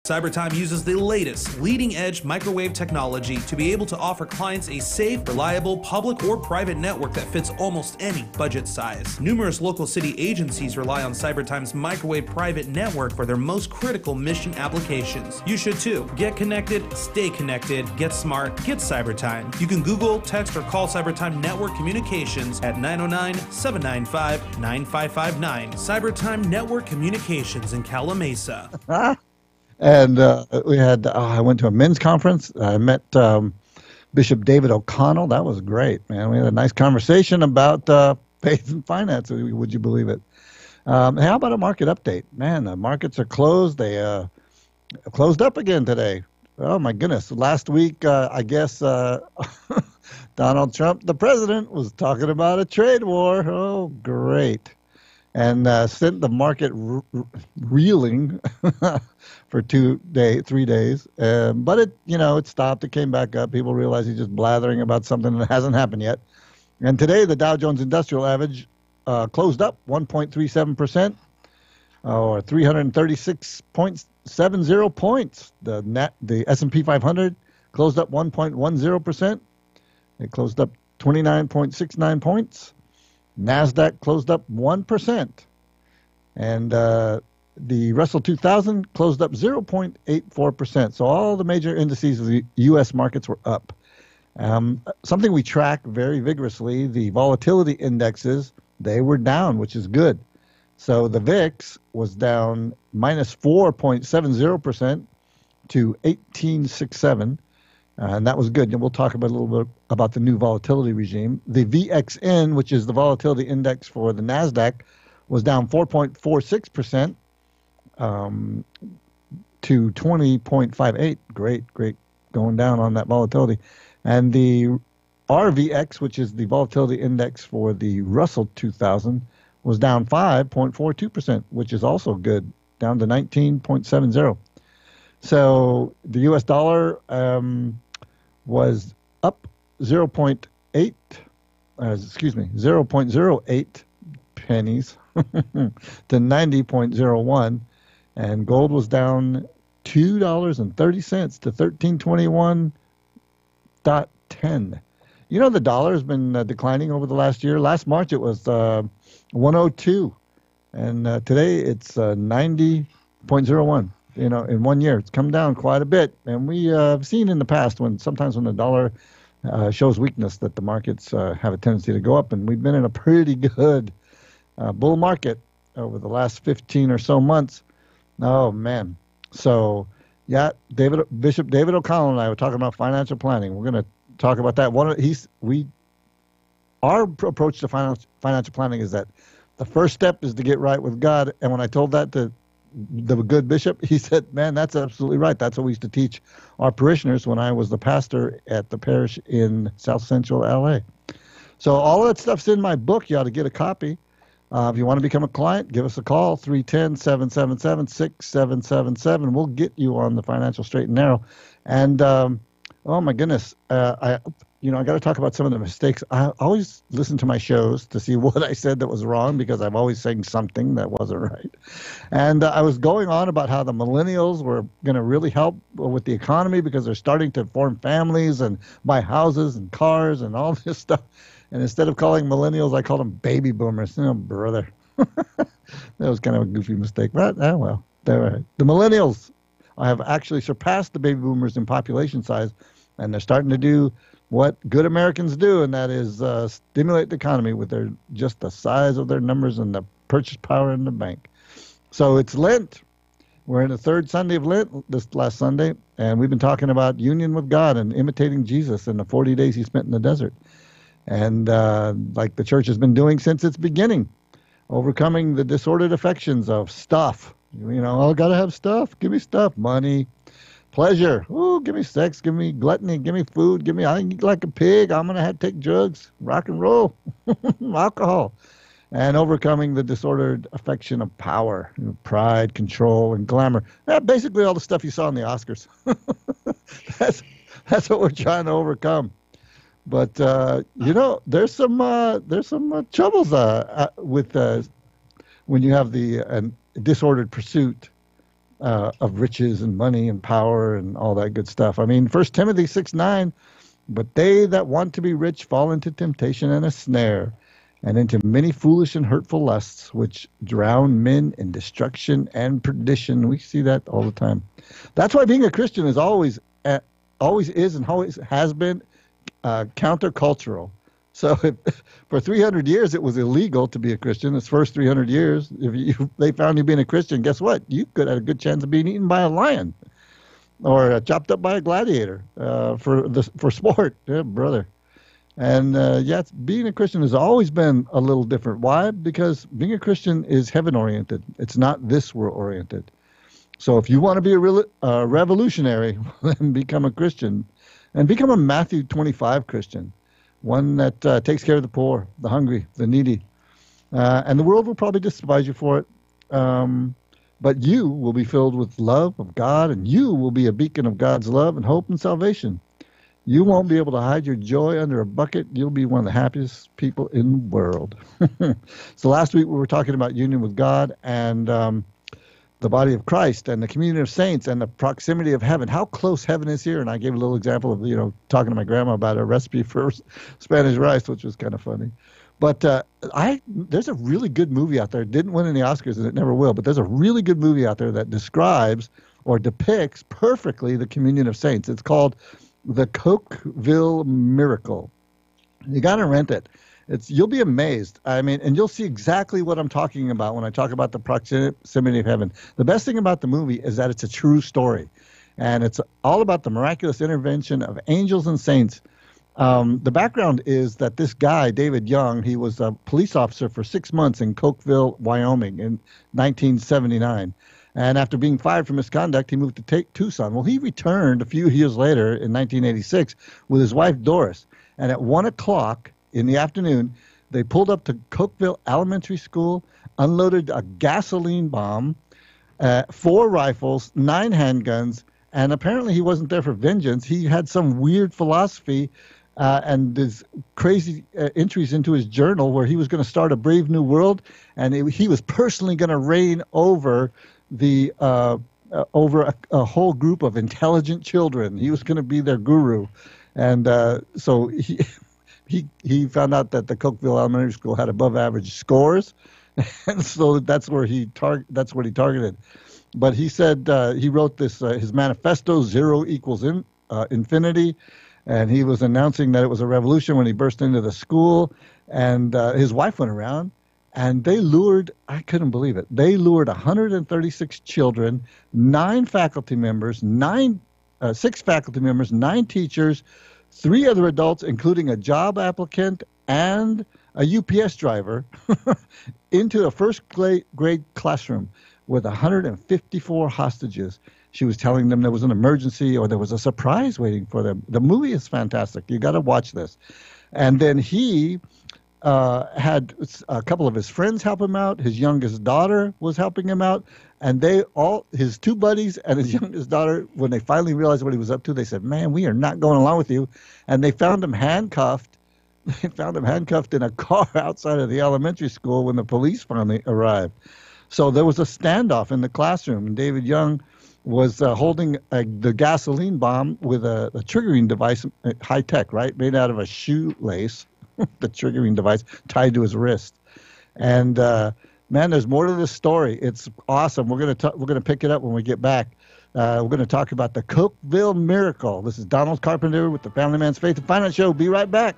CyberTime uses the latest leading-edge microwave technology to be able to offer clients a safe, reliable, public or private network that fits almost any budget size. Numerous local city agencies rely on CyberTime's microwave private network for their most critical mission applications. You should too. Get connected, stay connected, get smart, get CyberTime. You can Google, text, or call CyberTime Network Communications at 909-795-9559. CyberTime Network Communications in Calamasa. And we had, I went to a men's conference. I met Bishop David O'Connell. That was great, man. We had a nice conversation about faith and finance. Would you believe it? How about a market update? Man, the markets are closed. They closed up again today. Oh, my goodness. Last week, I guess Donald Trump, the president, was talking about a trade war. Oh, great. And sent the market reeling for 3 days. But it stopped. It came back up. People realized he's just blathering about something that hasn't happened yet. And today, the Dow Jones Industrial Average closed up 1.37%, or 336.70 points. The S&P 500 closed up 1.10%. It closed up 29.69 points. NASDAQ closed up 1%, and the Russell 2000 closed up 0.84%. So all the major indices of the U.S. markets were up. Something we track very vigorously, the volatility indexes, they were down, which is good. So the VIX was down minus 4.70% to 1867. And that was good. And we'll talk about a little bit about the new volatility regime. The VXN, which is the volatility index for the NASDAQ, was down 4.46% to 20.58. Great, going down on that volatility. And the RVX, which is the volatility index for the Russell 2000, was down 5.42%, which is also good, down to 19.70. So the U.S. dollar was up 0.08 pennies to 90.01, and gold was down $2.30 to 1321.10. The dollar has been declining over the last year. Last March it was 102, and today it's 90.01. In 1 year, it's come down quite a bit. And we have seen in the past sometimes when the dollar shows weakness that the markets have a tendency to go up. And we've been in a pretty good bull market over the last 15 or so months. Oh, man. So, yeah, Bishop David O'Connell and I were talking about financial planning. We're going to talk about that. Our approach to financial planning is that the first step is to get right with God. And when I told that to the good bishop, he said, man, that's absolutely right. That's what we used to teach our parishioners when I was the pastor at the parish in South Central LA. So all of that stuff's in my book. You ought to get a copy. If you want to become a client, give us a call, 310-777-6777. We'll get you on the financial straight and narrow. And oh my goodness, I got to talk about some of the mistakes. I always listen to my shows to see what I said that was wrong, because I'm always saying something that wasn't right. And I was going on about how the millennials were going to really help with the economy because they're starting to form families and buy houses and cars and all this stuff. And instead of calling millennials, I called them baby boomers. Oh, brother. That was kind of a goofy mistake. But, well, the millennials have actually surpassed the baby boomers in population size, and they're starting to do what good Americans do, and that is stimulate the economy with just the size of their numbers and the purchase power in the bank. So it's Lent. We're in the third Sunday of Lent, this last Sunday, and we've been talking about union with God and imitating Jesus in the 40 days he spent in the desert. And like the church has been doing since its beginning, overcoming the disordered affections of stuff. I got to have stuff. Give me stuff. Money. Pleasure. Ooh, give me sex. Give me gluttony. Give me food. I eat like a pig. I'm going to have to take drugs, rock and roll, alcohol. And overcoming the disordered affection of power, pride, control, and glamour. Basically all the stuff you saw in the Oscars. That's what we're trying to overcome. But, there's some troubles with when you have the disordered pursuit of riches and money and power and all that good stuff. I mean, First Timothy 6:9, but they that want to be rich fall into temptation and a snare, and into many foolish and hurtful lusts, which drown men in destruction and perdition. We see that all the time. That's why being a Christian is always is and always has been countercultural. So for 300 years, it was illegal to be a Christian. Its first 300 years, they found you being a Christian, guess what? You could have a good chance of being eaten by a lion or chopped up by a gladiator for sport. Yeah, brother. And being a Christian has always been a little different. Why? Because being a Christian is heaven-oriented. It's not this world-oriented. So if you want to be a revolutionary, then become a Christian and become a Matthew 25 Christian. One that takes care of the poor, the hungry, the needy. And the world will probably despise you for it. But you will be filled with love of God, and you will be a beacon of God's love and hope and salvation. You won't be able to hide your joy under a bucket. You'll be one of the happiest people in the world. So last week we were talking about union with God and the body of Christ and the communion of saints and the proximity of heaven, how close heaven is here. And I gave a little example of, talking to my grandma about a recipe for Spanish rice, which was kind of funny. But there's a really good movie out there. It didn't win any Oscars, and it never will. But there's a really good movie out there that describes or depicts perfectly the communion of saints. It's called The Cokeville Miracle. You got to rent it. You'll be amazed. I mean, and you'll see exactly what I'm talking about when I talk about the proximity of heaven. The best thing about the movie is that it's a true story, and it's all about the miraculous intervention of angels and saints. The background is that this guy, David Young, he was a police officer for 6 months in Cokeville, Wyoming in 1979. And after being fired for misconduct, he moved to Tucson. Well, he returned a few years later in 1986 with his wife, Doris. And at 1 o'clock in the afternoon, they pulled up to Cokeville Elementary School, unloaded a gasoline bomb, 4 rifles, 9 handguns, and apparently he wasn't there for vengeance. He had some weird philosophy and his crazy entries into his journal where he was going to start a brave new world, and he was personally going to reign over over a whole group of intelligent children. He was going to be their guru, and so he found out that the Cokeville Elementary School had above average scores, and so that's what he targeted. But he said he wrote this his manifesto, Zero Equals Infinity, and he was announcing that it was a revolution when he burst into the school, and his wife went around, and they lured, I couldn't believe it, they lured 136 children, 6 faculty members, 9 teachers, 3 other adults, including a job applicant and a UPS driver, into a first grade classroom with 154 hostages. She was telling them there was an emergency or there was a surprise waiting for them. The movie is fantastic. You got to watch this. And then he had a couple of his friends help him out. His youngest daughter was helping him out. And his 2 buddies and his youngest daughter, when they finally realized what he was up to, they said, "Man, we are not going along with you." And they found him handcuffed. They found him handcuffed in a car outside of the elementary school when the police finally arrived. So there was a standoff in the classroom, and David Young was holding the gasoline bomb with a triggering device, high tech, right, made out of a shoelace, the triggering device tied to his wrist. And man, there's more to this story. It's awesome. We're gonna pick it up when we get back. We're going to talk about the Cokeville Miracle. This is Donald Carpenter with the Family Man's Faith and Finance Show. Be right back.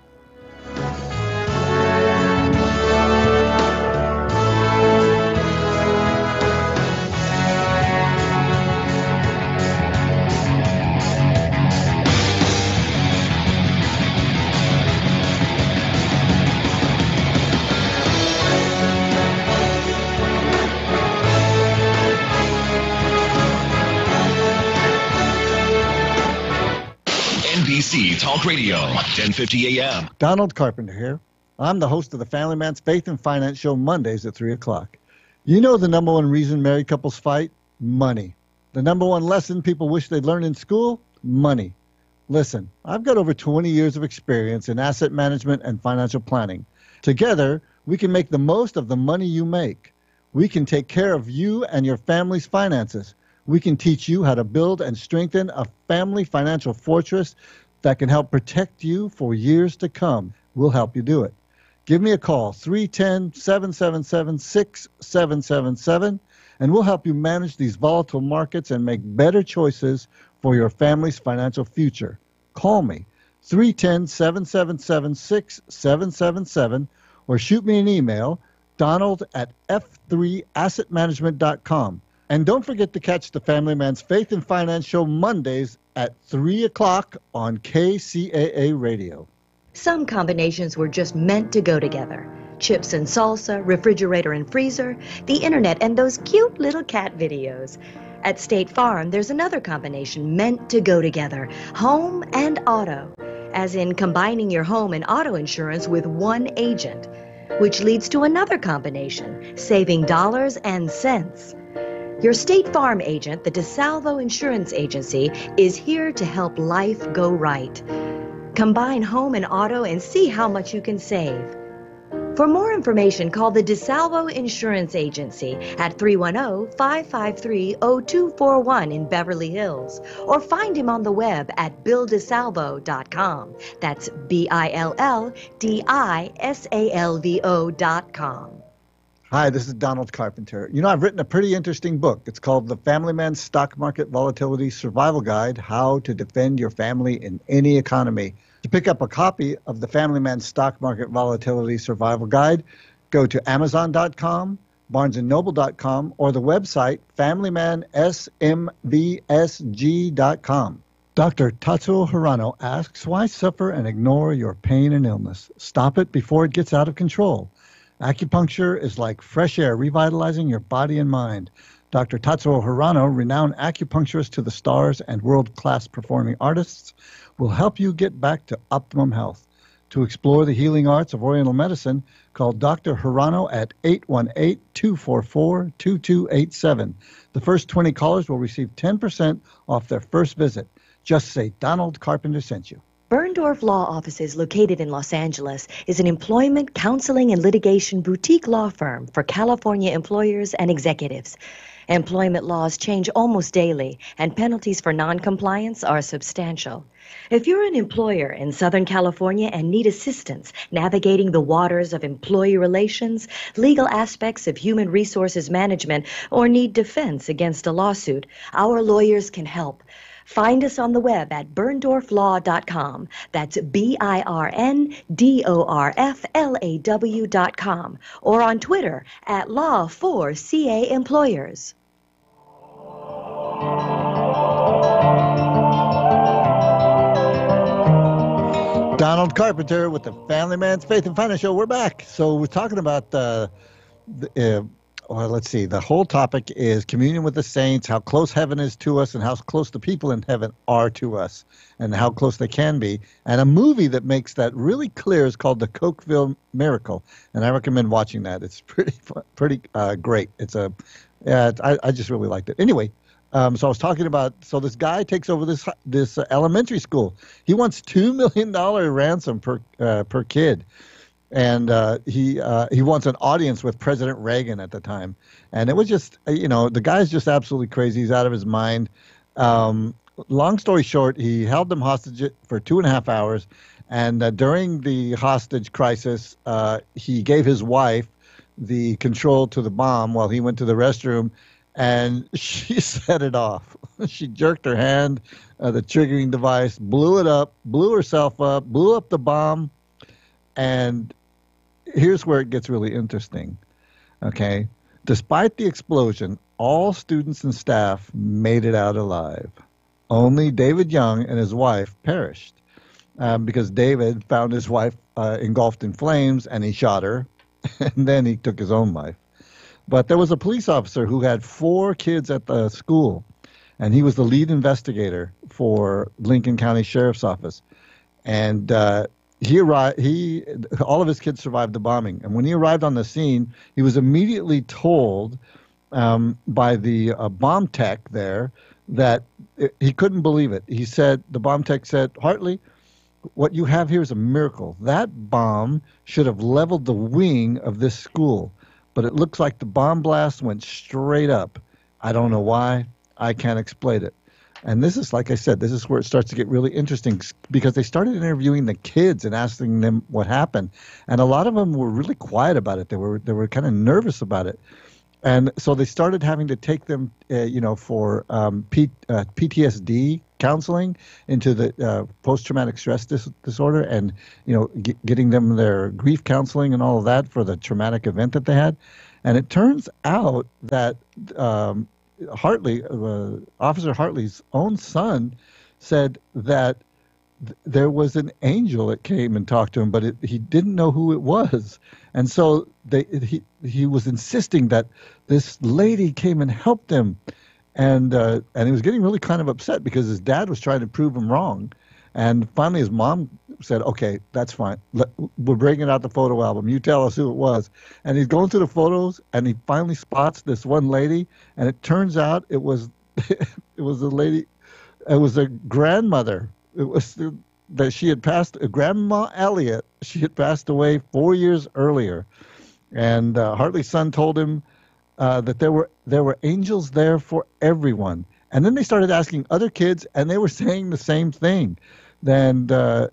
NBC Talk Radio, 1050 AM. Donald Carpenter here. I'm the host of the Family Man's Faith and Finance Show Mondays at 3 o'clock. You know the number one reason married couples fight? Money. The number one lesson people wish they'd learned in school? Money. Listen, I've got over 20 years of experience in asset management and financial planning. Together, we can make the most of the money you make. We can take care of you and your family's finances. We can teach you how to build and strengthen a family financial fortress that can help protect you for years to come. We'll help you do it. Give me a call, 310-777-6777, and we'll help you manage these volatile markets and make better choices for your family's financial future. Call me, 310-777-6777, or shoot me an email, donald@f3assetmanagement.com. And don't forget to catch the Family Man's Faith and Finance Show Mondays at 3 o'clock on KCAA Radio. Some combinations were just meant to go together. Chips and salsa, refrigerator and freezer, the internet, and those cute little cat videos. At State Farm, there's another combination meant to go together, home and auto, as in combining your home and auto insurance with one agent, which leads to another combination, saving dollars and cents. Your State Farm agent, the DeSalvo Insurance Agency, is here to help life go right. Combine home and auto and see how much you can save. For more information, call the DeSalvo Insurance Agency at 310-553-0241 in Beverly Hills, or find him on the web at BillDeSalvo.com. That's BILLDISALVO.com. Hi, this is Donald Carpenter. You know, I've written a pretty interesting book. It's called The Family Man's Stock Market Volatility Survival Guide, How to Defend Your Family in Any Economy. To pick up a copy of The Family Man's Stock Market Volatility Survival Guide, go to Amazon.com, BarnesandNoble.com, or the website FamilyManSMVSG.com. Dr. Tatsuo Hirano asks, why suffer and ignore your pain and illness? Stop it before it gets out of control. Acupuncture is like fresh air, revitalizing your body and mind. Dr. Tatsuo Hirano, renowned acupuncturist to the stars and world-class performing artists, will help you get back to optimum health. To explore the healing arts of Oriental medicine, call Dr. Hirano at 818-244-2287. The first 20 callers will receive 10% off their first visit. Just say Donald Carpenter sent you. Berndorf Law Offices, located in Los Angeles, is an employment, counseling, and litigation boutique law firm for California employers and executives. Employment laws change almost daily, and penalties for noncompliance are substantial. If you're an employer in Southern California and need assistance navigating the waters of employee relations, legal aspects of human resources management, or need defense against a lawsuit, our lawyers can help. Find us on the web at berndorflaw.com. That's BIRNDORFLAW.com. Or on Twitter at Law4CA Employers. Donald Carpenter with the Family Man's Faith and Finance Show. We're back. So we're talking about let's see. The whole topic is communion with the saints, how close heaven is to us, and how close the people in heaven are to us, and how close they can be. And a movie that makes that really clear is called The Cokeville Miracle, and I recommend watching that. It's pretty great. I just really liked it. Anyway, so I was talking about, so this guy takes over this elementary school. He wants $2 million ransom per kid. And he wants an audience with President Reagan at the time. And it was just, the guy's just absolutely crazy. He's out of his mind. Long story short, he held them hostage for 2.5 hours. And during the hostage crisis, he gave his wife the control to the bomb while he went to the restroom. And she set it off. She jerked her hand, the triggering device, blew it up, blew herself up, blew up the bomb. And here's where it gets really interesting, okay? Despite the explosion, all students and staff made it out alive. Only David Young and his wife perished because David found his wife engulfed in flames, and he shot her, and then he took his own life. But there was a police officer who had 4 kids at the school, and he was the lead investigator for Lincoln County Sheriff's Office. And all of his kids survived the bombing. And when he arrived on the scene, he was immediately told by the bomb tech there that he couldn't believe it. He said, the bomb tech said, Hartley, what you have here is a miracle. That bomb should have leveled the wing of this school, but it looks like the bomb blast went straight up. I don't know why. I can't explain it. And this is, like I said, this is where it starts to get really interesting because they started interviewing the kids and asking them what happened. And a lot of them were really quiet about it. They were kind of nervous about it. And so they started having to take them, for PTSD counseling into the post-traumatic stress disorder, and getting them their grief counseling and all of that for the traumatic event that they had. And it turns out that Hartley, Officer Hartley's own son, said that there was an angel that came and talked to him, but he didn't know who it was. And so he was insisting that this lady came and helped him. And he was getting really kind of upset because his dad was trying to prove him wrong. And finally his mom said, okay, that's fine. We're bringing out the photo album. You tell us who it was. And he's going through the photos, and he finally spots this one lady. And it turns out it was it was a lady. It was a grandmother. It was that she had passed, Grandma Elliott. She had passed away 4 years earlier. And Hartley's son told him that there were angels there for everyone. And then they started asking other kids, and they were saying the same thing. And the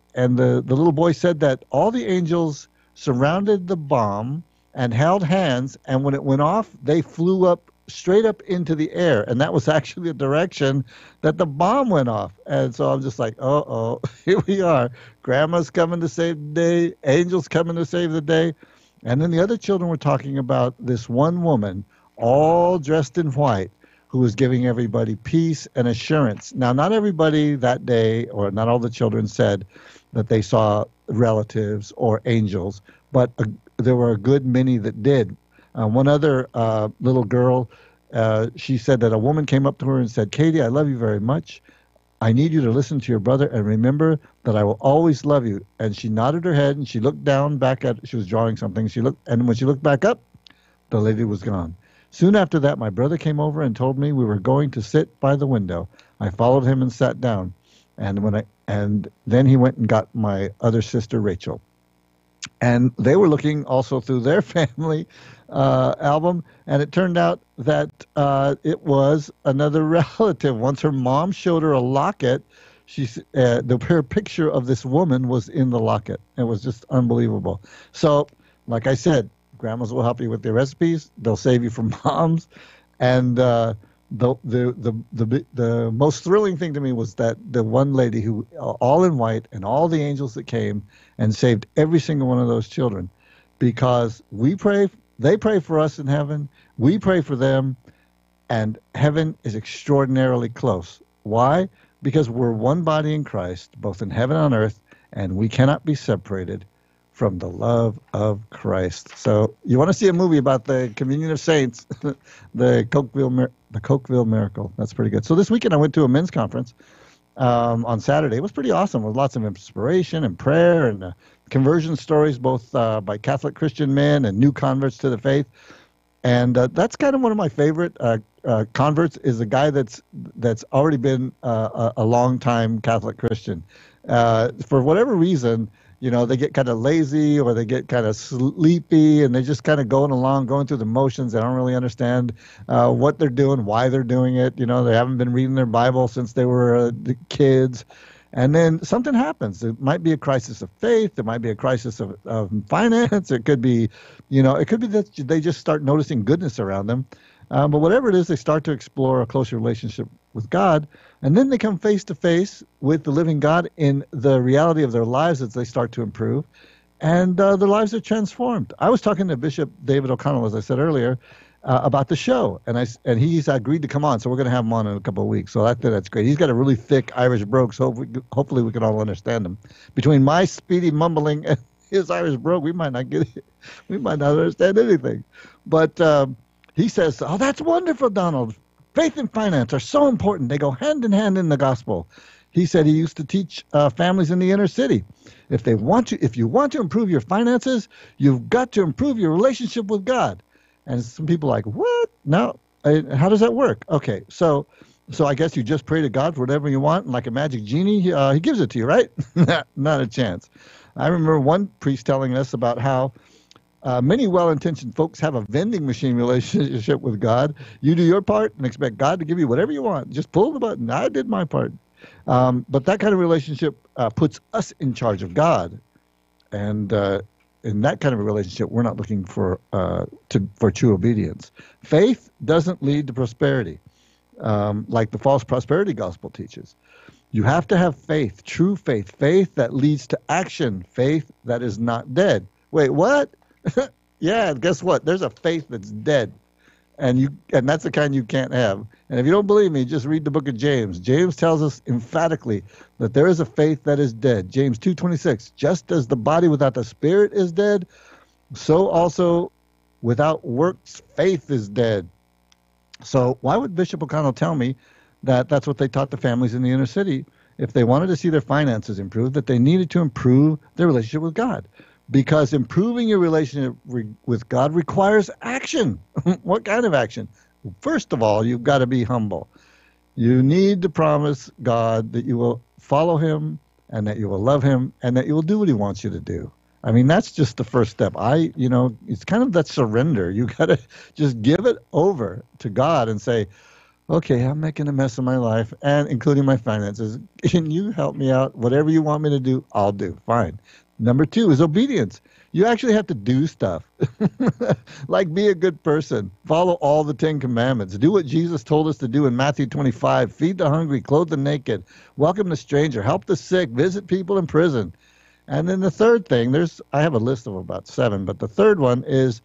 little boy said that all the angels surrounded the bomb and held hands, and when it went off, they flew up straight up into the air, and that was actually the direction that the bomb went off. And so I'm just like, uh-oh, here we are. Grandma's coming to save the day, angels coming to save the day. And then the other children were talking about this one woman, all dressed in white, who was giving everybody peace and assurance. Now, not everybody that day, or not all the children, said that they saw relatives or angels, but there were a good many that did. One other little girl, she said that a woman came up to her and said, Katie, I love you very much. I need you to listen to your brother and remember that I will always love you. And she nodded her head and she looked down back at, she was drawing something. And when she looked back up, the lady was gone. Soon after that, my brother came over and told me we were going to sit by the window. I followed him and sat down. And then he went and got my other sister, Rachel. And they were looking also through their family album, and it turned out that it was another relative. Once her mom showed her a locket, her picture of this woman was in the locket. It was just unbelievable. So, like I said, grandmas will help you with their recipes. They'll save you from bombs. And the most thrilling thing to me was that the one lady who, all in white, and all the angels that came and saved every single one of those children, because they pray for us in heaven, we pray for them, and heaven is extraordinarily close. Why? Because we're one body in Christ, both in heaven and on earth, and we cannot be separated from the love of Christ. So you want to see a movie about the communion of saints, the Cokeville Miracle. That's pretty good. So this weekend I went to a men's conference on Saturday. It was pretty awesome with lots of inspiration and prayer and conversion stories, both by Catholic Christian men and new converts to the faith. And that's kind of one of my favorite converts, is a guy that's already been a long-time Catholic Christian. For whatever reason, they get kind of lazy or they get kind of sleepy, and they're just kind of going through the motions. They don't really understand what they're doing, why they're doing it. They haven't been reading their Bible since they were kids. And then something happens. It might be a crisis of faith. It might be a crisis of finance. It could be, that they just start noticing goodness around them. But whatever it is, they start to explore a closer relationship with God. And then they come face to face with the living God in the reality of their lives as they start to improve. And their lives are transformed. I was talking to Bishop David O'Connell, as I said earlier, about the show. And he's agreed to come on. So we're going to have him on in a couple of weeks. So that's great. He's got a really thick Irish brogue, so hopefully we can all understand him. Between my speedy mumbling and his Irish brogue, we might not understand anything. But he says, "Oh, that's wonderful, Donald. Faith and finance are so important. They go hand in hand in the gospel." He said he used to teach families in the inner city. If you want to improve your finances, you've got to improve your relationship with God. And some people are like, what? No, how does that work? Okay, so I guess you just pray to God for whatever you want, and like a magic genie, he gives it to you, right? Not a chance. I remember one priest telling us about how Many well-intentioned folks have a vending machine relationship with God. You do your part and expect God to give you whatever you want. Just pull the button. I did my part. But that kind of relationship puts us in charge of God. And in that kind of a relationship, we're not looking for true obedience. Faith doesn't lead to prosperity, like the false prosperity gospel teaches. You have to have faith, true faith, faith that leads to action, faith that is not dead. Wait, what? Yeah, guess what? There's a faith that's dead, and that's the kind you can't have. And if you don't believe me, just read the book of James. James tells us emphatically that there is a faith that is dead. James 2:26, just as the body without the spirit is dead, so also without works, faith is dead. So why would Bishop O'Connell tell me that that's what they taught the families in the inner city if they wanted to see their finances improve, that they needed to improve their relationship with God? Because improving your relationship with God requires action. What kind of action? First of all, you've got to be humble. You need to promise God that you will follow him and that you will love him and that you will do what he wants you to do. I mean, that's just the first step. It's kind of that surrender. You got to just give it over to God and say, okay, I'm making a mess of my life, and including my finances. Can you help me out? Whatever you want me to do, I'll do. Fine. Number 2 is obedience. You actually have to do stuff. Like be a good person. Follow all the 10 commandments. Do what Jesus told us to do in Matthew 25. Feed the hungry, clothe the naked, welcome the stranger, help the sick, visit people in prison. And then the third thing, I have a list of about 7, but the third one is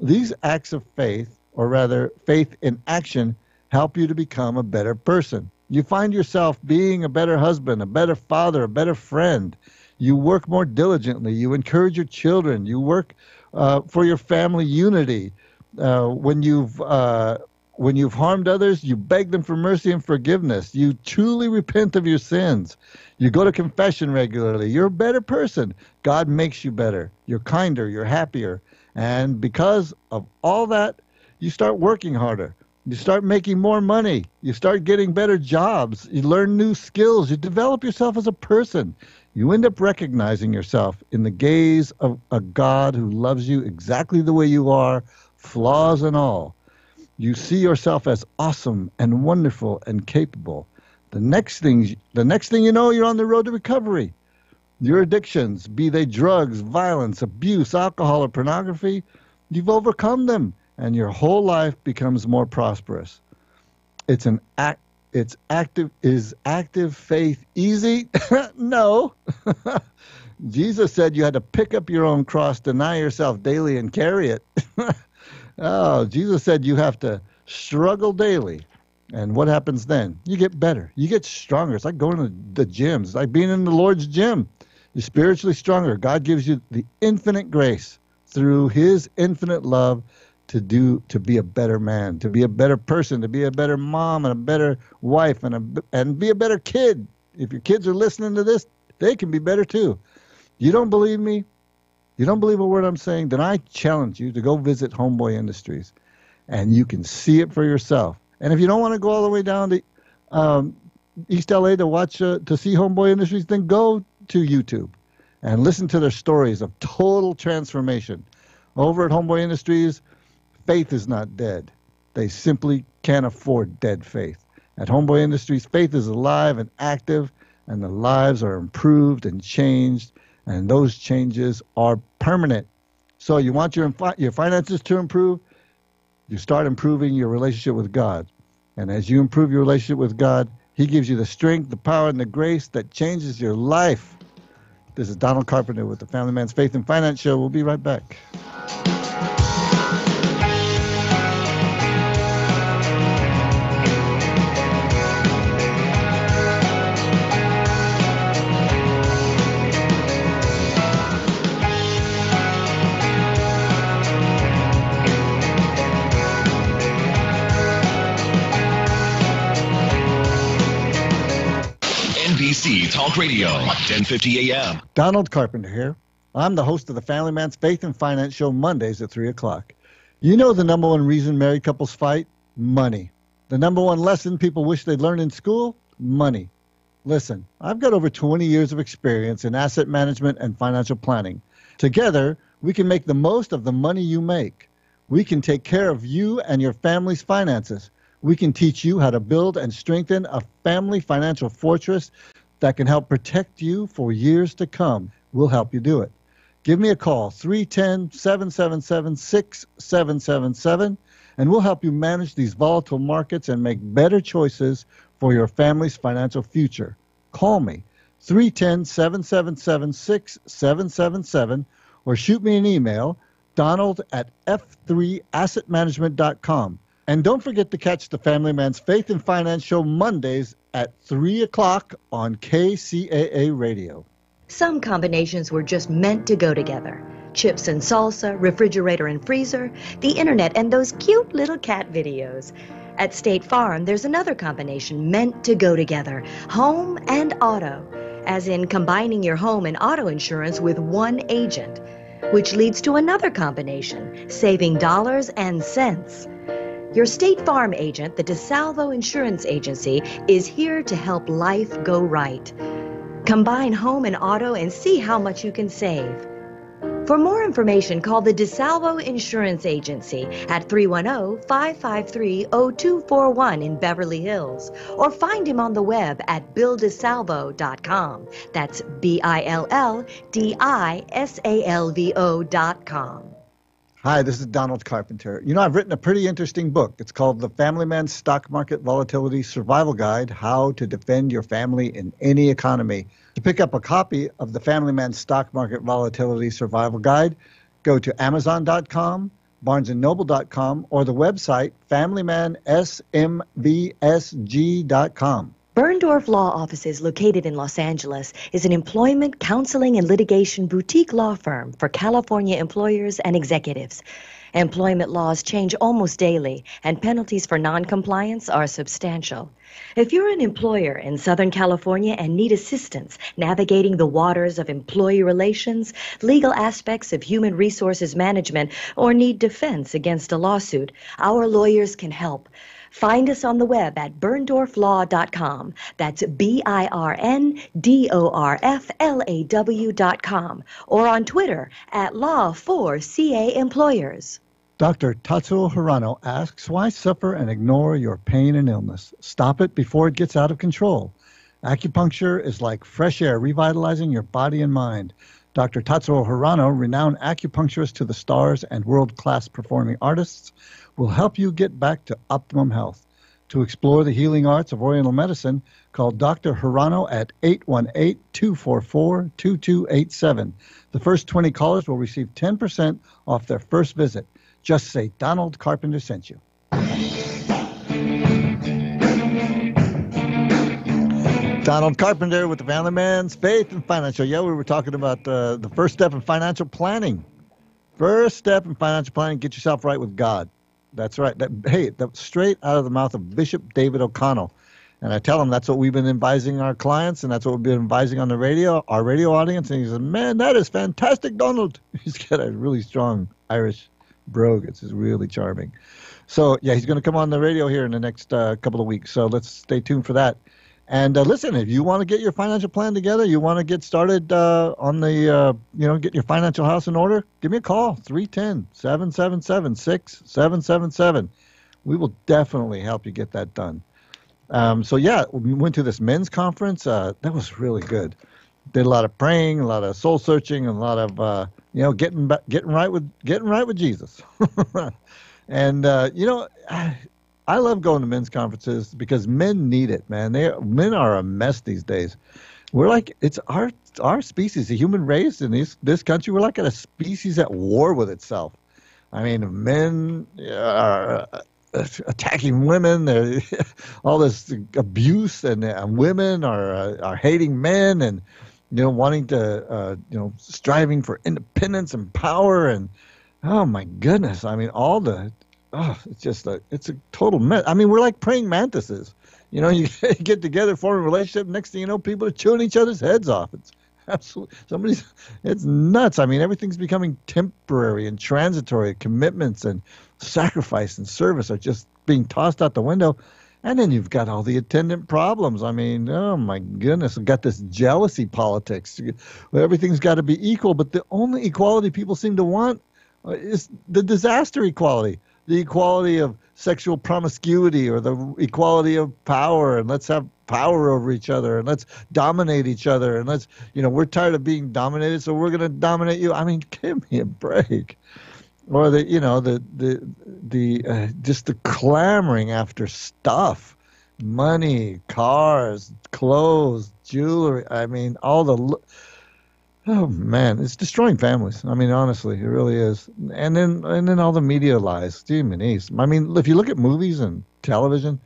these acts of faith, or rather faith in action, help you to become a better person. You find yourself being a better husband, a better father, a better friend. You work more diligently. You encourage your children. You work for your family unity. When you've harmed others, you beg them for mercy and forgiveness. You truly repent of your sins. You go to confession regularly. You're a better person. God makes you better. You're kinder. You're happier. And because of all that, you start working harder. You start making more money. You start getting better jobs. You learn new skills. You develop yourself as a person. You end up recognizing yourself in the gaze of a God who loves you exactly the way you are, flaws and all. You see yourself as awesome and wonderful and capable. The next thing you know, you're on the road to recovery. Your addictions, be they drugs, violence, abuse, alcohol, or pornography, you've overcome them, and your whole life becomes more prosperous. Is active faith easy? No. Jesus said you had to pick up your own cross, deny yourself daily, and carry it. Oh, Jesus said you have to struggle daily. And what happens then? You get better. You get stronger. It's like going to the gym. It's like being in the Lord's gym. You're spiritually stronger. God gives you the infinite grace through his infinite love to be a better man, to be a better person, to be a better mom and a better wife and be a better kid. If your kids are listening to this, they can be better too. You don't believe me? You don't believe a word I'm saying? Then I challenge you to go visit Homeboy Industries, and you can see it for yourself. And if you don't want to go all the way down to East LA to see Homeboy Industries, then go to YouTube and listen to their stories of total transformation. Over at Homeboy Industries, faith is not dead. They simply can't afford dead faith. At Homeboy Industries, faith is alive and active, and the lives are improved and changed, and those changes are permanent. So you want your finances to improve? You start improving your relationship with God. And as you improve your relationship with God, he gives you the strength, the power, and the grace that changes your life. This is Donald Carpenter with the Family Man's Faith and Finance Show. We'll be right back. NBC Talk Radio, 1050 AM. Donald Carpenter here. I'm the host of the Family Man's Faith and Finance Show Mondays at 3 o'clock. You know the number one reason married couples fight? Money. The number one lesson people wish they'd learned in school? Money. Listen, I've got over 20 years of experience in asset management and financial planning. Together, We can make the most of the money you make. We can take care of you and your family's finances. We can teach you how to build and strengthen a family financial fortress that can help protect you for years to come. We'll help you do it. Give me a call, 310-777-6777, and we'll help you manage these volatile markets and make better choices for your family's financial future. Call me, 310-777-6777, or shoot me an email, donald@f3assetmanagement.com. And don't forget to catch the Family Man's Faith and Finance Show Mondays at 3 o'clock on KCAA Radio. Some combinations were just meant to go together. Chips and salsa, refrigerator and freezer, the internet, and those cute little cat videos. At State Farm, there's another combination meant to go together, home and auto, as in combining your home and auto insurance with one agent, which leads to another combination, saving dollars and cents. Your State Farm agent, the DeSalvo Insurance Agency, is here to help life go right. Combine home and auto and see how much you can save. For more information, call the DeSalvo Insurance Agency at 310-553-0241 in Beverly Hills, or find him on the web at BillDeSalvo.com. That's BILLDISALVO.com. Hi, this is Donald Carpenter. You know, I've written a pretty interesting book. It's called The Family Man's Stock Market Volatility Survival Guide, How to Defend Your Family in Any Economy. To pick up a copy of The Family Man's Stock Market Volatility Survival Guide, go to Amazon.com, BarnesandNoble.com, or the website FamilyManSMBSG.com. Berndorf Law Offices, located in Los Angeles, is an employment, counseling, and litigation boutique law firm for California employers and executives. Employment laws change almost daily, and penalties for noncompliance are substantial. If you're an employer in Southern California and need assistance navigating the waters of employee relations, legal aspects of human resources management, or need defense against a lawsuit, our lawyers can help. Find us on the web at berndorflaw.com. That's BIRNDORFLAW.com. Or on Twitter at Law4CA Employers. Dr. Tatsuo Hirano asks, why suffer and ignore your pain and illness? Stop it before it gets out of control. Acupuncture is like fresh air, revitalizing your body and mind. Dr. Tatsuo Hirano, renowned acupuncturist to the stars and world-class performing artists, will help you get back to optimum health. To explore the healing arts of Oriental medicine, call Dr. Hirano at 818-244-2287. The first 20 callers will receive 10% off their first visit. Just say Donald Carpenter sent you. Donald Carpenter with the Family Man's Faith and Finance Show. Yeah, we were talking about the first step in financial planning. First step in financial planning, get yourself right with God. That's right. That's straight out of the mouth of Bishop David O'Connell. And I tell him that's what we've been advising our clients, and that's what we've been advising on the radio, our radio audience. And he says, man, that is fantastic, Donald. He's got a really strong Irish brogue. It's really charming. So, yeah, he's going to come on the radio here in the next couple of weeks. So let's stay tuned for that. And listen, if you want to get your financial plan together, you want to get started on the, get your financial house in order, give me a call, 310-777-6777. We will definitely help you get that done. We went to this men's conference. That was really good. Did a lot of praying, a lot of soul searching, and a lot of, getting right with Jesus. And, I love going to men's conferences because men need it, man. Men are a mess these days. We're like, it's our species, the human race in this country. We're like a species at war with itself. I mean, men are attacking women. All this abuse, and women are hating men, and wanting to striving for independence and power. And oh my goodness, I mean, it's a total mess. I mean, we're like praying mantises. You get together, form a relationship. Next thing you know, people are chewing each other's heads off. It's absolutely, it's nuts. I mean, everything's becoming temporary and transitory. Commitments and sacrifice and service are just being tossed out the window. And then you've got all the attendant problems. I mean, oh my goodness, we've got this jealousy politics where everything's got to be equal. But the only equality people seem to want is the disaster equality, the equality of sexual promiscuity or the equality of power. And let's have power over each other and let's dominate each other. And let's, we're tired of being dominated, so we're going to dominate you. I mean, give me a break. Or just the clamoring after stuff, money, cars, clothes, jewelry. I mean, oh man, it's destroying families. I mean, honestly, it really is. And then all the media lies. Gee, I mean, if you look at movies and television,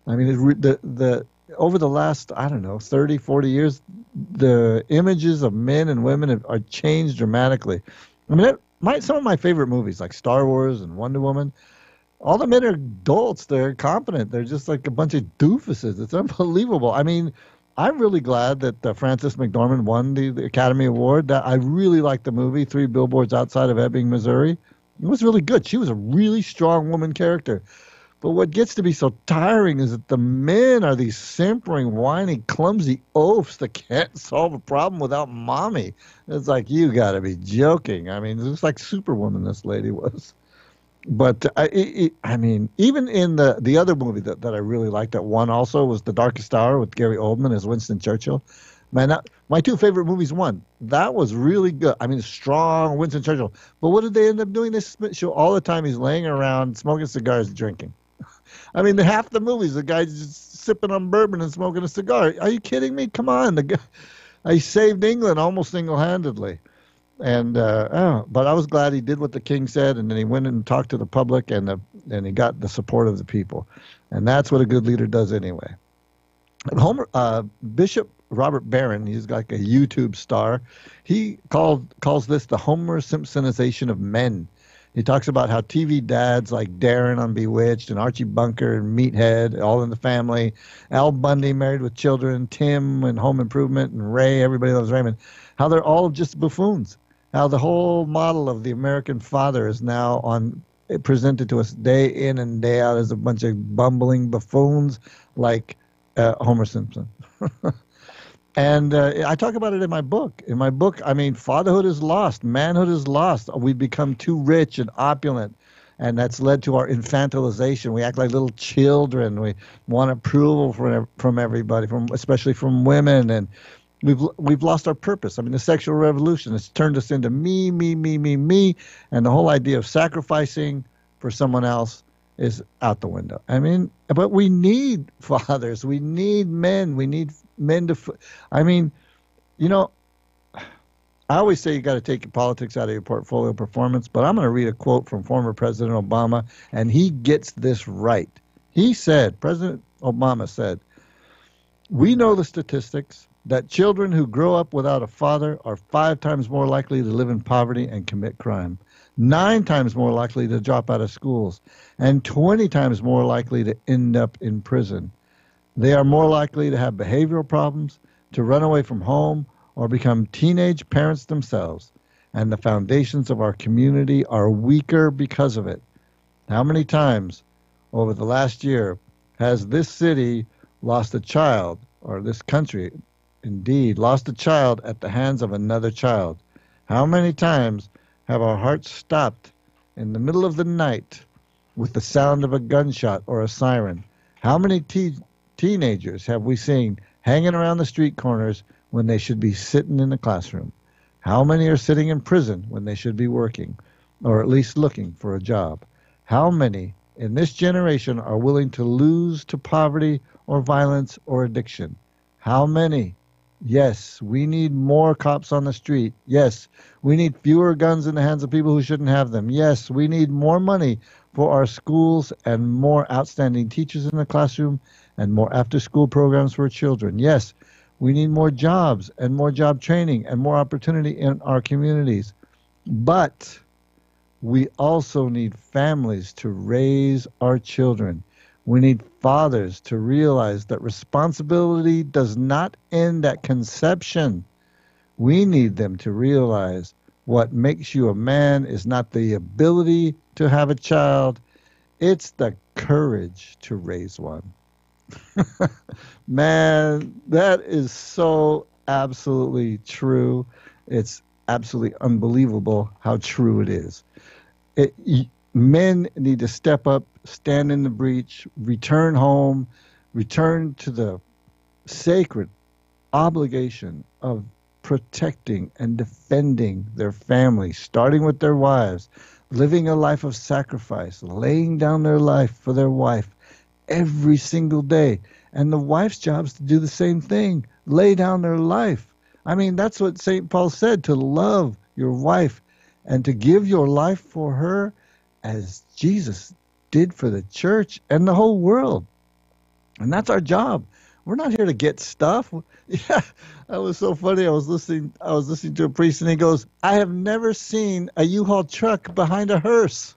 I mean, the over the last, I don't know, 30, 40 years, the images of men and women are changed dramatically. I mean, some of my favorite movies, like Star Wars and Wonder Woman, all the men are adults. They're competent. They're just like a bunch of doofuses. It's unbelievable. I mean, I'm really glad that Frances McDormand won the Academy Award. I really liked the movie, Three Billboards Outside of Ebbing, Missouri. It was really good. She was a really strong woman character. But what gets to be so tiring is that the men are these simpering, whiny, clumsy oafs that can't solve a problem without mommy. It's like, you got to be joking. I mean, it was like Superwoman, this lady was. But, I mean, even in the other movie that I really liked that won also was The Darkest Hour with Gary Oldman as Winston Churchill. Man, my two favorite movies won. That was really good. I mean, strong Winston Churchill. But what did they end up doing this show? All the time he's laying around smoking cigars and drinking. I mean, half the movies, the guy's just sipping on bourbon and smoking a cigar. Are you kidding me? Come on. The guy, he saved England almost single-handedly. And but I was glad he did what the king said, and then he went and talked to the public, and he got the support of the people. And that's what a good leader does anyway. Bishop Robert Barron, he's like a YouTube star. He calls this the Homer Simpsonization of men. He talks about how TV dads like Darren on Bewitched and Archie Bunker and Meathead, All in the Family, Al Bundy, Married with Children, Tim and Home Improvement, and Ray, Everybody Loves Raymond, how they're all just buffoons. How the whole model of the American father is now presented to us day in and day out as a bunch of bumbling buffoons like Homer Simpson. And I talk about it in my book. In my book, I mean, fatherhood is lost. Manhood is lost. We've become too rich and opulent, and that's led to our infantilization. We act like little children. We want approval from everybody, especially from women, and we've lost our purpose. I mean, the sexual revolution has turned us into me, and the whole idea of sacrificing for someone else is out the window. I mean, but we need fathers. We need men. We need men to, I mean, I always say you got to take your politics out of your portfolio performance, but I'm going to read a quote from former President Obama, and he gets this right. President Obama said, "We know the statistics that children who grow up without a father are 5 times more likely to live in poverty and commit crime, 9 times more likely to drop out of schools, and 20 times more likely to end up in prison. They are more likely to have behavioral problems, to run away from home, or become teenage parents themselves. And the foundations of our community are weaker because of it." How many times over the last year has this city lost a child, or this country, indeed, lost a child at the hands of another child? How many times have our hearts stopped in the middle of the night with the sound of a gunshot or a siren? How many teenagers have we seen hanging around the street corners when they should be sitting in the classroom? How many are sitting in prison when they should be working, or at least looking for a job? How many in this generation are willing to lose to poverty or violence or addiction? How many? Yes, we need more cops on the street. Yes, we need fewer guns in the hands of people who shouldn't have them. Yes, we need more money for our schools and more outstanding teachers in the classroom and more after-school programs for children. Yes, we need more jobs and more job training and more opportunity in our communities. But we also need families to raise our children. We need fathers to realize that responsibility does not end at conception. We need them to realize what makes you a man is not the ability to have a child, it's the courage to raise one. Man, that is so absolutely true. It's absolutely unbelievable how true it is. Men need to step up, stand in the breach, return home, return to the sacred obligation of protecting and defending their family, starting with their wives, living a life of sacrifice, laying down their life for their wife every single day. And the wife's job is to do the same thing, lay down their life. I mean, that's what St. Paul said, to love your wife and to give your life for her as Jesus did for the church and the whole world. And that's our job. We're not here to get stuff. Yeah, that was so funny. I was listening to a priest, and he goes, "I have never seen a U-Haul truck behind a hearse."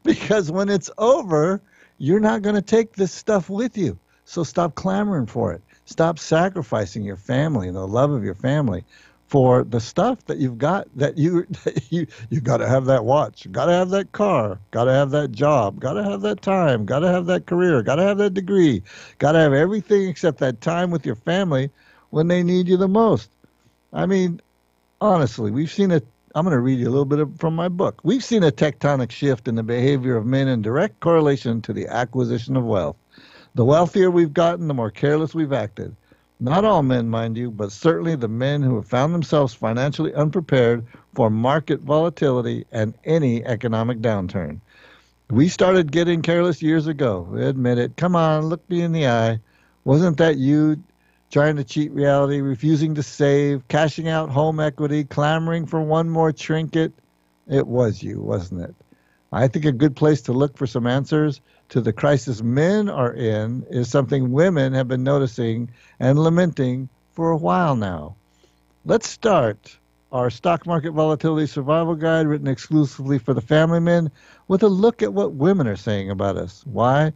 Because when it's over, you're not going to take this stuff with you. So stop clamoring for it. Stop sacrificing your family and the love of your family for the stuff that you've got, that you got to have that watch, got to have that car, got to have that job, got to have that time, got to have that career, got to have that degree, got to have everything except that time with your family when they need you the most. I mean, honestly, we've seen it. I'm going to read you a little bit from my book. We've seen a tectonic shift in the behavior of men in direct correlation to the acquisition of wealth. The wealthier we've gotten, the more careless we've acted. Not all men, mind you, but certainly the men who have found themselves financially unprepared for market volatility and any economic downturn. We started getting careless years ago. We admit it. Come on, look me in the eye. Wasn't that you trying to cheat reality, refusing to save, cashing out home equity, clamoring for one more trinket? It was you, wasn't it? I think a good place to look for some answers to the crisis men are in is something women have been noticing and lamenting for a while now. Let's start our stock market volatility survival guide, written exclusively for the family men, with a look at what women are saying about us. Why?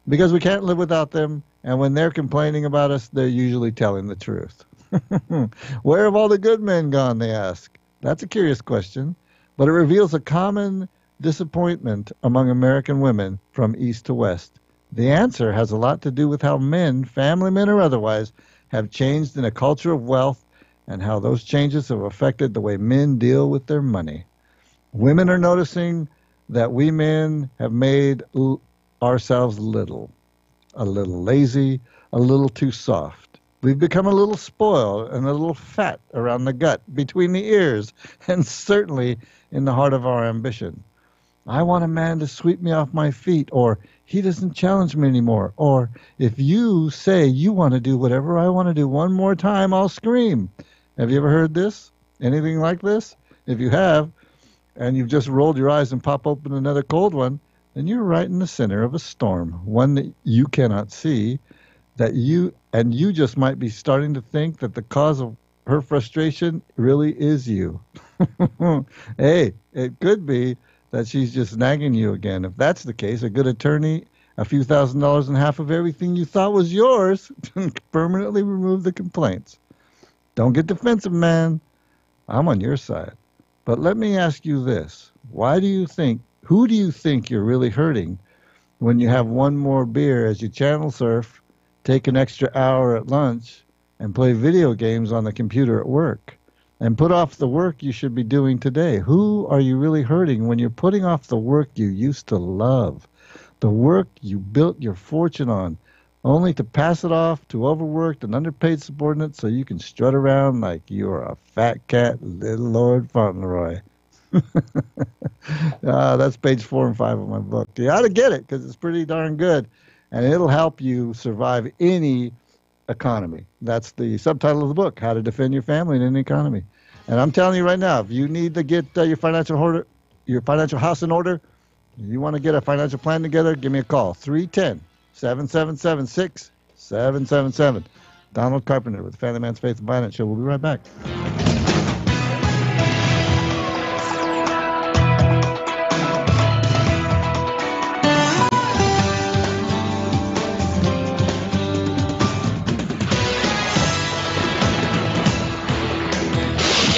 Because we can't live without them, and when they're complaining about us, they're usually telling the truth. Where have all the good men gone, they ask. That's a curious question, but it reveals a common disappointment among American women from east to west. The answer has a lot to do with how men, family men or otherwise, have changed in a culture of wealth and how those changes have affected the way men deal with their money. Women are noticing that we men have made ourselves a little lazy, a little too soft. We've become a little spoiled and a little fat around the gut, between the ears, and certainly in the heart of our ambition. I want a man to sweep me off my feet, or he doesn't challenge me anymore, or if you say you want to do whatever I want to do one more time, I'll scream. Have you ever heard this? Anything like this? If you have, and you've just rolled your eyes and pop open another cold one, then you're right in the center of a storm, one that you cannot see, you just might be starting to think that the cause of her frustration really is you. Hey, it could be that she's just nagging you again. If that's the case, a good attorney, a few $1,000s and half of everything you thought was yours, permanently remove the complaints. Don't get defensive, man. I'm on your side. But let me ask you this. Who do you think you're really hurting when you have one more beer as you channel surf, take an extra hour at lunch, and play video games on the computer at work? And put off the work you should be doing today. Who are you really hurting when you're putting off the work you used to love, the work you built your fortune on, only to pass it off to overworked and underpaid subordinates so you can strut around like you're a fat cat, little Lord Fauntleroy? That's page 4 and 5 of my book. You ought to get it because it's pretty darn good, and it'll help you survive any economy. That's the subtitle of the book, How to Defend Your Family in an Economy. And I'm telling you right now, if you need to get your financial house in order, you want to get a financial plan together, give me a call, 310-777-6777. Donald Carpenter with the Family Man's Faith and Finance Show. We'll be right back.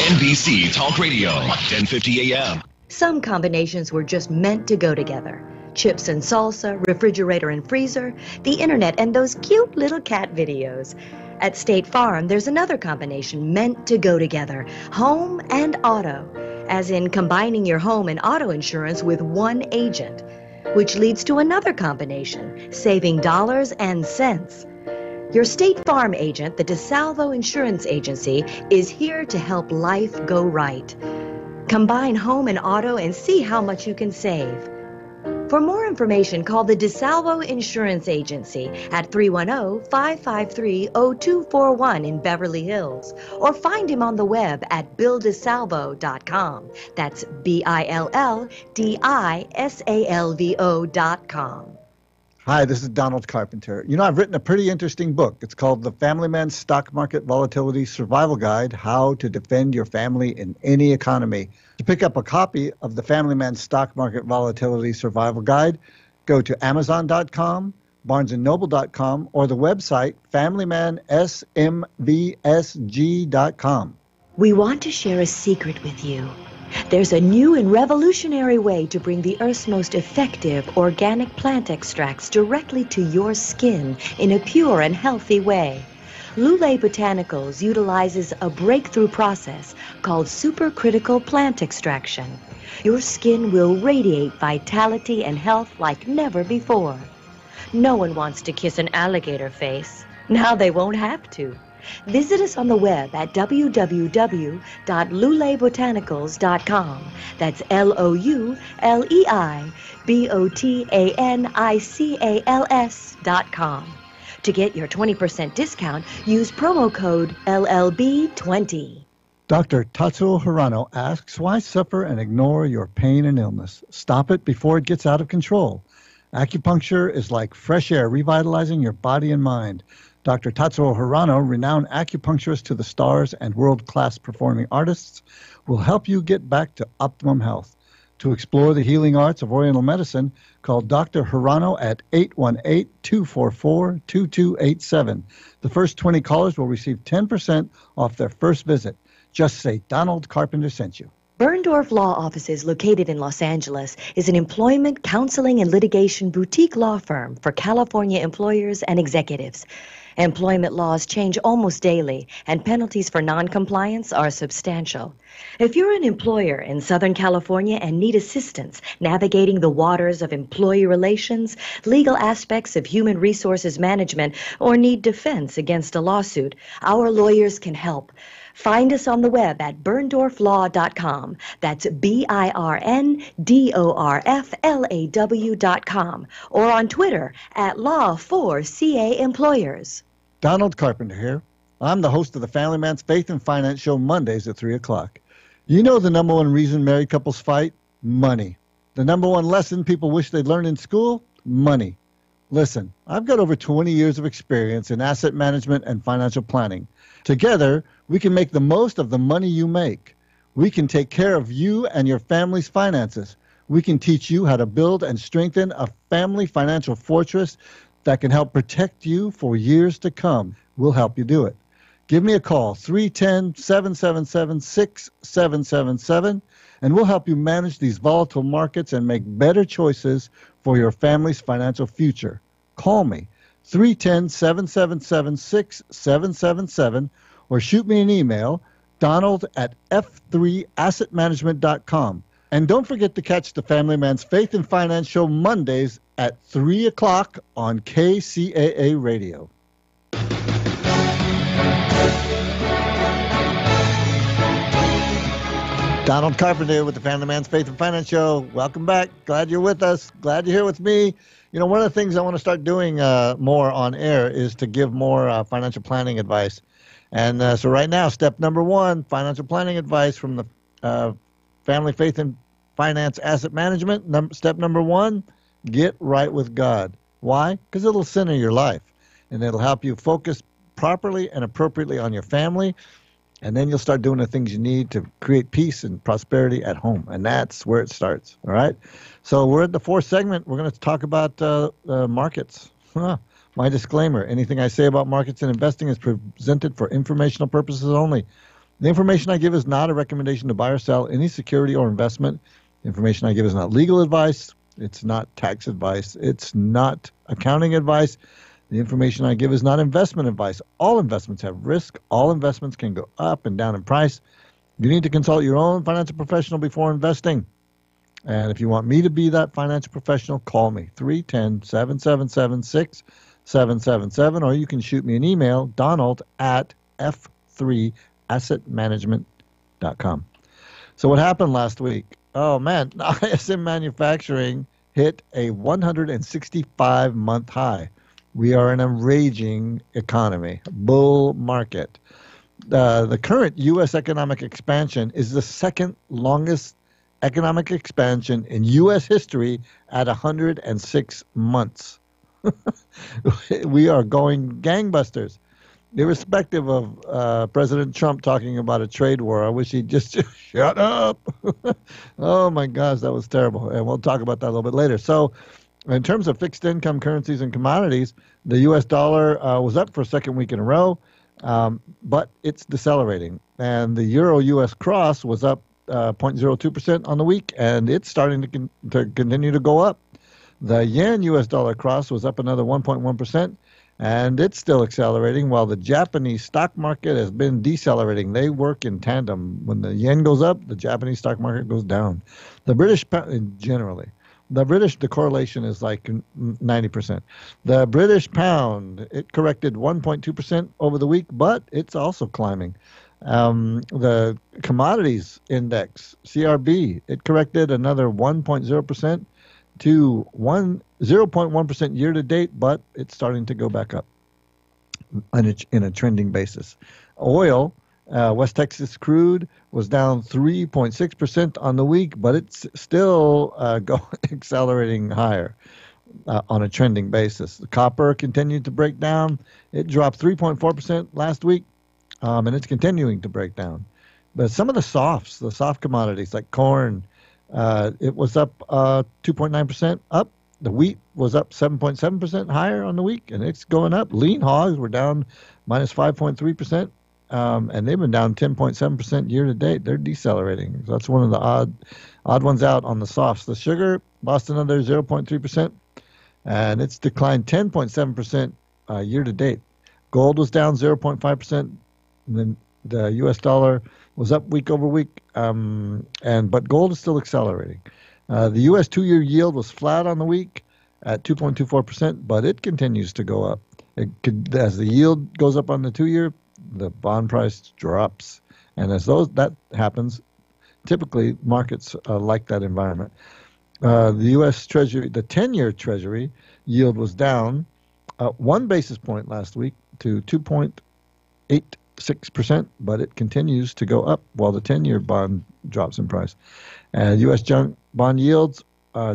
NBC Talk Radio, 1050 AM. Some combinations were just meant to go together. chips and salsa, refrigerator and freezer, the internet, and those cute little cat videos. At State Farm, there's another combination meant to go together, home and auto, as in combining your home and auto insurance with one agent, which leads to another combination, saving dollars and cents. Your State Farm agent, the DeSalvo Insurance Agency, is here to help life go right. Combine home and auto and see how much you can save. For more information, call the DeSalvo Insurance Agency at 310-553-0241 in Beverly Hills, or find him on the web at BillDeSalvo.com. That's BILLDISALVO.com. Hi, this is Donald Carpenter. You know, I've written a pretty interesting book. It's called The Family Man's Stock Market Volatility Survival Guide, How to Defend Your Family in Any Economy. To pick up a copy of The Family Man's Stock Market Volatility Survival Guide, go to Amazon.com, BarnesandNoble.com, or the website FamilyManSMVSG.com. We want to share a secret with you. There's a new and revolutionary way to bring the Earth's most effective organic plant extracts directly to your skin in a pure and healthy way. Lule Botanicals utilizes a breakthrough process called supercritical plant extraction. Your skin will radiate vitality and health like never before. No one wants to kiss an alligator face. Now they won't have to. Visit us on the web at www.lulebotanicals.com. That's LULEBOTANICALS.com. To get your 20% discount, use promo code LLB20. Dr. Tatsuo Hirano asks, why suffer and ignore your pain and illness? Stop it before it gets out of control. Acupuncture is like fresh air, revitalizing your body and mind. Dr. Tatsuo Hirano, renowned acupuncturist to the stars and world-class performing artists, will help you get back to optimum health. To explore the healing arts of Oriental medicine, call Dr. Hirano at 818-244-2287. The first 20 callers will receive 10% off their first visit. Just say Donald Carpenter sent you. Berndorf Law Offices, located in Los Angeles, is an employment, counseling, and litigation boutique law firm for California employers and executives. Employment laws change almost daily, and penalties for noncompliance are substantial. If you're an employer in Southern California and need assistance navigating the waters of employee relations, legal aspects of human resources management, or need defense against a lawsuit, our lawyers can help. Find us on the web at berndorflaw.com. That's BIRNDORFLAW.com. Or on Twitter at Law4CA Employers. Donald Carpenter here. I'm the host of the Family Man's Faith and Finance Show Mondays at 3 o'clock. You know the number one reason married couples fight? Money. The number one lesson people wish they'd learned in school? Money. Listen, I've got over 20 years of experience in asset management and financial planning. Together, we can make the most of the money you make. We can take care of you and your family's finances. We can teach you how to build and strengthen a family financial fortress that can help protect you for years to come. We'll help you do it. Give me a call, 310-777-6777, and we'll help you manage these volatile markets and make better choices for your family's financial future. Call me, 310-777-6777, or shoot me an email, donald@f3assetmanagement.com. And don't forget to catch the Family Man's Faith and Finance Show Mondays at 3 o'clock on KCAA Radio. Donald Carpenter with the Family Man's Faith and Finance Show. Welcome back. Glad you're with us. Glad you're here with me. You know, one of the things I want to start doing more on air is to give more financial planning advice. And so right now, step number one, financial planning advice from the Family Faith and Finance Asset Management. Step number one, get right with God. Why? Because it'll center your life, and it'll help you focus properly and appropriately on your family, and then you'll start doing the things you need to create peace and prosperity at home, and that's where it starts, all right? So we're at the fourth segment. We're going to talk about markets. My disclaimer, anything I say about markets and investing is presented for informational purposes only. The information I give is not a recommendation to buy or sell any security or investment. The information I give is not legal advice. It's not tax advice. It's not accounting advice. The information I give is not investment advice. All investments have risk. All investments can go up and down in price. You need to consult your own financial professional before investing. And if you want me to be that financial professional, call me, 310-777-6777, or you can shoot me an email, donald@f3assetmanagement.com. So what happened last week? Oh, man, ISM Manufacturing hit a 165-month high. We are in a raging economy, bull market. The current U.S. economic expansion is the second longest economic expansion in U.S. history at 106 months. We are going gangbusters. Irrespective of President Trump talking about a trade war, I wish he'd just shut up. Oh, my gosh, that was terrible. And we'll talk about that a little bit later. So in terms of fixed income currencies and commodities, the U.S. dollar was up for a second week in a row, but it's decelerating. And the Euro-U.S. cross was up 0.02% on the week, and it's starting to continue to go up. The yen-U.S. dollar cross was up another 1.1%, and it's still accelerating, while the Japanese stock market has been decelerating. They work in tandem. When the yen goes up, the Japanese stock market goes down. The British pound, generally. The correlation is like 90%. The British pound, it corrected 1.2% over the week, but it's also climbing. The commodities index, CRB, it corrected another 1.0% to 0.1% year to date, but it's starting to go back up in a trending basis. Oil, West Texas crude was down 3.6% on the week, but it's still accelerating higher on a trending basis. The copper continued to break down. It dropped 3.4% last week, and it's continuing to break down. But some of the soft commodities like corn, it was up 2.9% up. The wheat was up 7.7% higher on the week, and it's going up. Lean hogs were down minus 5.3%, and they've been down 10.7% year to date. They're decelerating. So that's one of the odd ones out on the softs. The sugar lost another 0.3%, and it's declined 10.7% year to date. Gold was down 0.5%, and then the U.S. dollar was up week over week, but gold is still accelerating. The U.S. two-year yield was flat on the week at 2.24%, but it continues to go up. As the yield goes up on the two-year, the bond price drops. And as that happens, typically markets like that environment. The U.S. Treasury, the 10-year Treasury yield was down 1 basis point last week to 2.86%, but it continues to go up while the 10-year bond drops in price. And U.S. junk bond yields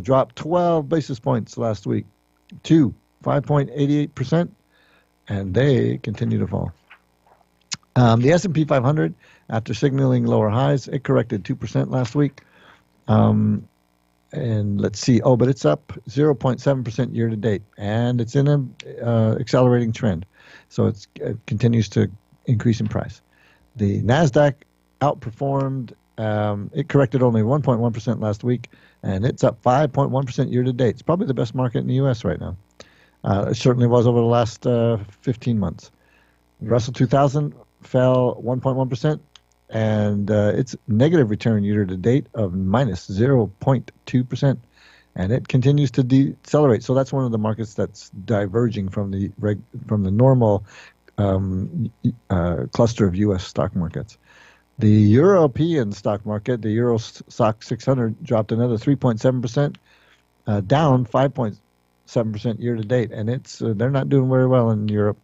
dropped 12 basis points last week to 5.88%, and they continue to fall. The S&P 500, after signaling lower highs, it corrected 2% last week. And let's see. But it's up 0.7% year to date, and it's in an accelerating trend. So it continues to increase in price. The NASDAQ outperformed. It corrected only 1.1% last week, and it's up 5.1% year to date. It's probably the best market in the U.S. right now. It certainly was over the last 15 months. The Russell 2000 fell 1.1%, and its negative return year to date of minus 0.2%, and it continues to decelerate. So that's one of the markets that's diverging from the normal cluster of U.S. stock markets. The European stock market, the Euro Stock 600, dropped another 3.7%, down 5.7% year to date, and they're not doing very well in Europe.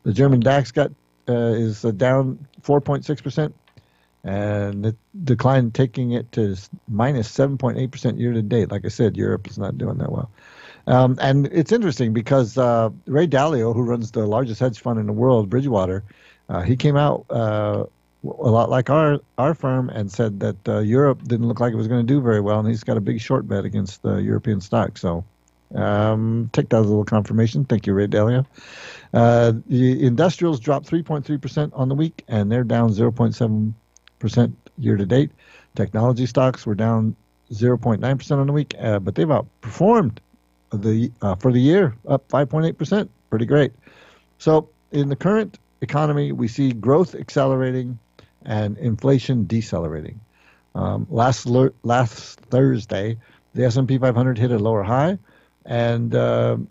The German DAX is down 4.6%, and it declined, taking it to minus 7.8% year to date. Like I said, Europe is not doing that well. And it's interesting because Ray Dalio, who runs the largest hedge fund in the world, Bridgewater, he came out a lot like our firm and said that Europe didn't look like it was going to do very well, and he's got a big short bet against the European stock. So take that as a little confirmation. Thank you, Ray Dalio. The industrials dropped 3.3% on the week, and they're down 0.7% year to date. Technology stocks were down 0.9% on the week, but they've outperformed for the year, up 5.8%. Pretty great. So in the current economy, we see growth accelerating and inflation decelerating. Last Thursday, the S&P 500 hit a lower high, and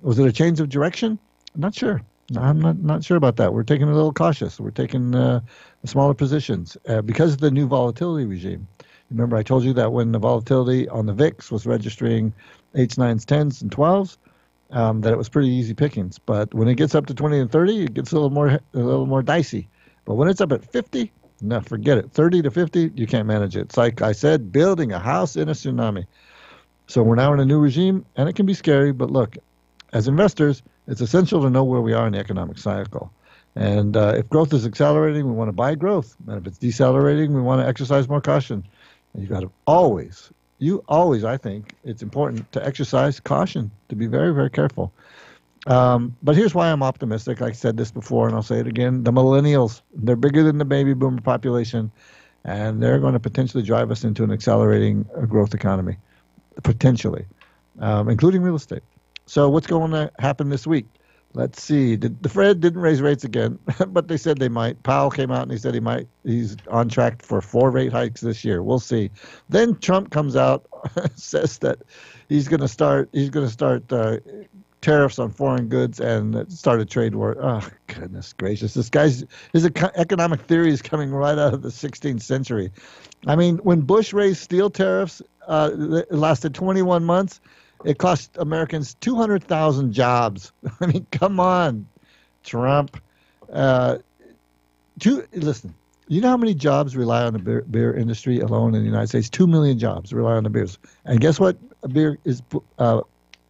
was it a change of direction? I'm not sure. I'm not sure about that. We're taking a little cautious. We're taking smaller positions because of the new volatility regime. Remember, I told you that when the volatility on the VIX was registering 8s, 9s, 10s, and 12s, that it was pretty easy pickings. But when it gets up to 20 and 30, it gets a little more dicey. But when it's up at 50, no, forget it. 30 to 50, you can't manage it. It's like I said, building a house in a tsunami. So we're now in a new regime, and it can be scary. But look, as investors, it's essential to know where we are in the economic cycle. And if growth is accelerating, we want to buy growth. And if it's decelerating, we want to exercise more caution. And you got to always, I think, it's important to exercise caution, to be very, very careful. But here's why I'm optimistic. I said this before, and I'll say it again. The millennials, they're bigger than the baby boomer population, and they're going to potentially drive us into an accelerating growth economy, potentially, including real estate. So what's going to happen this week? Let's see. The Fed didn't raise rates again, but they said they might. Powell came out and he said he might. He's on track for 4 rate hikes this year. We'll see. Then Trump comes out, says that he's going to start tariffs on foreign goods and start a trade war. Oh, goodness gracious. His economic theory is coming right out of the 16th century. I mean, when Bush raised steel tariffs, it lasted 21 months. It cost Americans 200,000 jobs. I mean, come on, Trump. Listen, you know how many jobs rely on the beer industry alone in the United States? 2 million jobs rely on the beers. And guess what beer is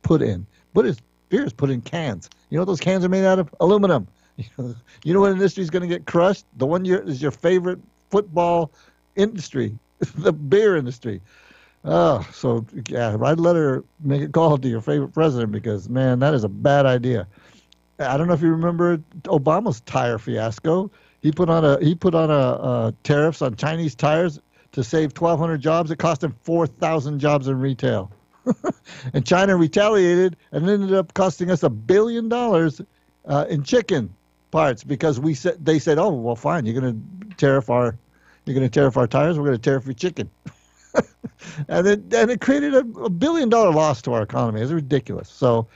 put in? Beer is put in cans. You know what those cans are made out of? Aluminum. You know what industry is going to get crushed? The one is your favorite football industry, the beer industry. Oh, so yeah, write a letter, make a call to your favorite president because, man, that is a bad idea. I don't know if you remember Obama's tire fiasco. He put on a tariffs on Chinese tires to save 1,200 jobs. It cost him 4,000 jobs in retail. And China retaliated and ended up costing us $1 billion in chicken parts because they said, oh, well, fine, you're going to tariff our tires. We're going to tariff your chicken. And it created a $1 billion loss to our economy. It's ridiculous. So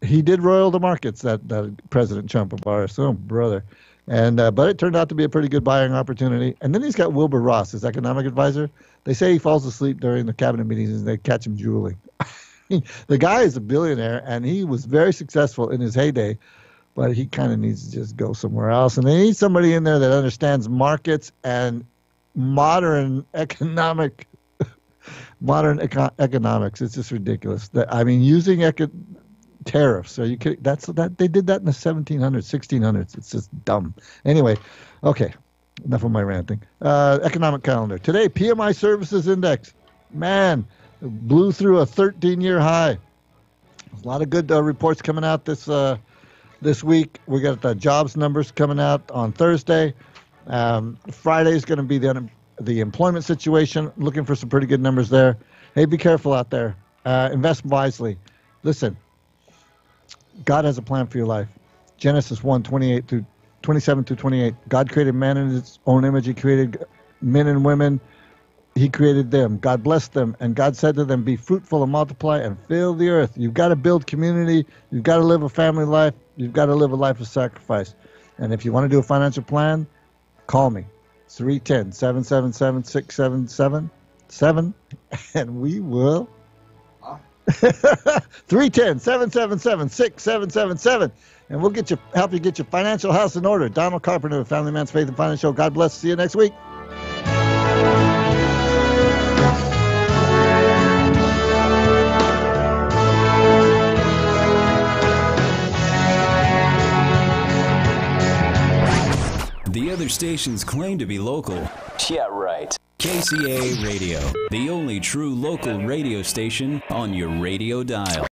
he did roil the markets, that President Trump of ours. Oh, brother. And but it turned out to be a pretty good buying opportunity. And then he's got Wilbur Ross, his economic advisor. They say he falls asleep during the cabinet meetings and they catch him drooling. The guy is a billionaire, and he was very successful in his heyday, but he kind of needs to just go somewhere else. And they need somebody in there that understands markets and modern economics. It's just ridiculous. I mean, using tariffs. Are you kidding? They did that in the 1700s, 1600s. It's just dumb. Anyway, okay, enough of my ranting. Economic calendar. Today, PMI Services Index. Man, blew through a 13-year high. A lot of good reports coming out this week. We got the jobs numbers coming out on Thursday. Friday is going to be the employment situation. Looking for some pretty good numbers there. Hey, be careful out there. Invest wisely. Listen, God has a plan for your life. Genesis 1:27 through 28. God created man in his own image. He created men and women. He created them. God blessed them. And God said to them, be fruitful and multiply and fill the earth. You've got to build community. You've got to live a family life. You've got to live a life of sacrifice. And if you want to do a financial plan, call me. 310-777-6777, and we will. 310-777-6777, and we'll help you get your financial house in order. Donald Carpenter, Family Man's Faith and Finance Show. God bless. See you next week. The other stations claim to be local. Yeah, right. KCAA Radio, the only true local radio station on your radio dial.